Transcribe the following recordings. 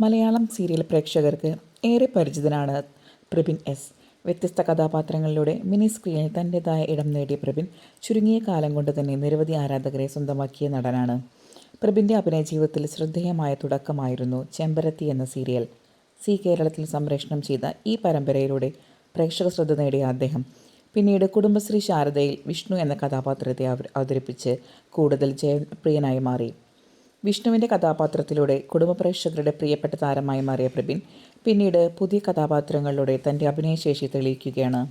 Malayalam serial പ്രേക്ഷകർക്ക് ഏറെ പരിചിതനാണ് Prabin S. വ്യത്യസ്ത കഥാപാത്രങ്ങളിലൂടെ മിനി സ്ക്രീനിൽ തൻ്റെതായ ഇടം നേടിയ പ്രബിൻ ചുരുങ്ങിയ കാലം കൊണ്ട് തന്നെ നിരവധി ആരാധകരെ സ്വന്തമാക്കിയ നടനാണ്. പ്രബിൻ്റെ അഭിനയ ജീവിതത്തിൽ ശ്രദ്ധേയമായ തുടക്കമായിരുന്നു ചെമ്പരത്തി എന്ന സീരിയൽ. കേരളത്തിൽ സംപ്രേഷണം ചെയ്ത ഈ പരമ്പരയിലൂടെ പ്രേക്ഷക ശ്രദ്ധ നേടിയ അദ്ദേഹം പിന്നീട് കുടുംബശ്രീ ശാരദയിൽ വിഷ്ണു എന്ന കഥാപാത്രത്തെ അവതരിപ്പിച്ച് കൂടുതൽ ജനപ്രിയനായി മാറി. വിഷ്ണുവിൻ്റെ കഥാപാത്രത്തിലൂടെ കുടുംബ പ്രേക്ഷകരുടെ പ്രിയപ്പെട്ട താരമായി മാറിയ പ്രബിൻ പിന്നീട് പുതിയ കഥാപാത്രങ്ങളിലൂടെ തൻ്റെ അഭിനയശേഷി തെളിയിക്കുകയാണ്.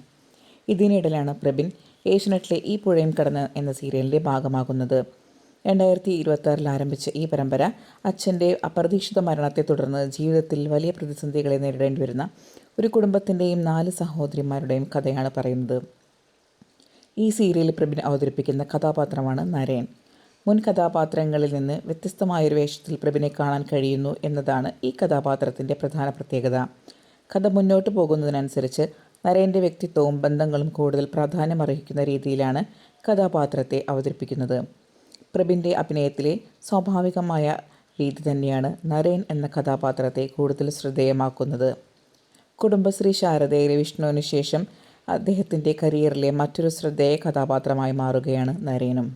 ഇതിനിടയിലാണ് പ്രബിൻ ഏഷ്യനെറ്റിലെ ഈ പുഴയും കടന്ന് എന്ന സീരിയലിൻ്റെ ഭാഗമാകുന്നത്. 2026 ആരംഭിച്ച ഈ പരമ്പര അച്ഛൻ്റെ അപ്രതീക്ഷിത മരണത്തെ തുടർന്ന് ജീവിതത്തിൽ വലിയ പ്രതിസന്ധികളെ നേരിടേണ്ടി വരുന്ന ഒരു കുടുംബത്തിൻ്റെയും 4 സഹോദരിമാരുടെയും കഥയാണ് പറയുന്നത്. ഈ സീരിയലിൽ പ്രബിൻ അവതരിപ്പിക്കുന്ന കഥാപാത്രമാണ് നരേൻ. മുൻ കഥാപാത്രങ്ങളിൽ നിന്ന് വ്യത്യസ്തമായൊരു വേഷത്തിൽ പ്രബിനെ കാണാൻ കഴിയുന്നു എന്നതാണ് ഈ കഥാപാത്രത്തിൻ്റെ പ്രധാന പ്രത്യേകത. കഥ മുന്നോട്ട് പോകുന്നതിനനുസരിച്ച് നരേൻ്റെ വ്യക്തിത്വവും ബന്ധങ്ങളും കൂടുതൽ പ്രാധാന്യമർഹിക്കുന്ന രീതിയിലാണ് കഥാപാത്രത്തെ അവതരിപ്പിക്കുന്നത്. പ്രബിൻ്റെ അഭിനയത്തിലെ സ്വാഭാവികമായ രീതി തന്നെയാണ് നരേൻ എന്ന കഥാപാത്രത്തെ കൂടുതൽ ശ്രദ്ധേയമാക്കുന്നത്. കുടുംബശ്രീ ശാരദയിലെ വിഷ്ണുവിന് ശേഷം അദ്ദേഹത്തിൻ്റെ കരിയറിലെ മറ്റൊരു ശ്രദ്ധേയ കഥാപാത്രമായി മാറുകയാണ് നരേനും.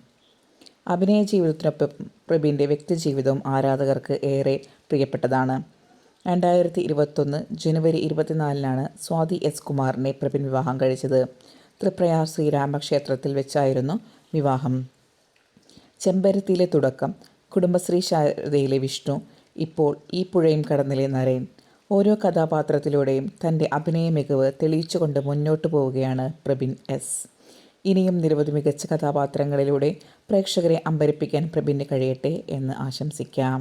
അഭിനയ ജീവിതത്തിനൊപ്പം പ്രബിൻ്റെ വ്യക്തിജീവിതവും ആരാധകർക്ക് ഏറെ പ്രിയപ്പെട്ടതാണ്. 2021 ജനുവരി 24 സ്വാതി എസ് കുമാറിനെ പ്രബിൻ വിവാഹം കഴിച്ചത്. തൃപ്രയാർ ശ്രീരാമക്ഷേത്രത്തിൽ വെച്ചായിരുന്നു വിവാഹം. ചെമ്പരത്തിയിലെ തുടക്കം, കുടുംബശ്രീ ശാരദയിലെ വിഷ്ണു, ഇപ്പോൾ ഈ പുഴയും കടന്നിലെ നരേൻ. ഓരോ കഥാപാത്രത്തിലൂടെയും തൻ്റെ അഭിനയ മികവ് തെളിയിച്ചുകൊണ്ട് മുന്നോട്ട് പോവുകയാണ് പ്രബിൻ എസ്. ഇനിയും നിരവധി മികച്ച കഥാപാത്രങ്ങളിലൂടെ പ്രേക്ഷകരെ അമ്പരപ്പിക്കാൻ പ്രബിന് കഴിയട്ടെ എന്ന് ആശംസിക്കാം.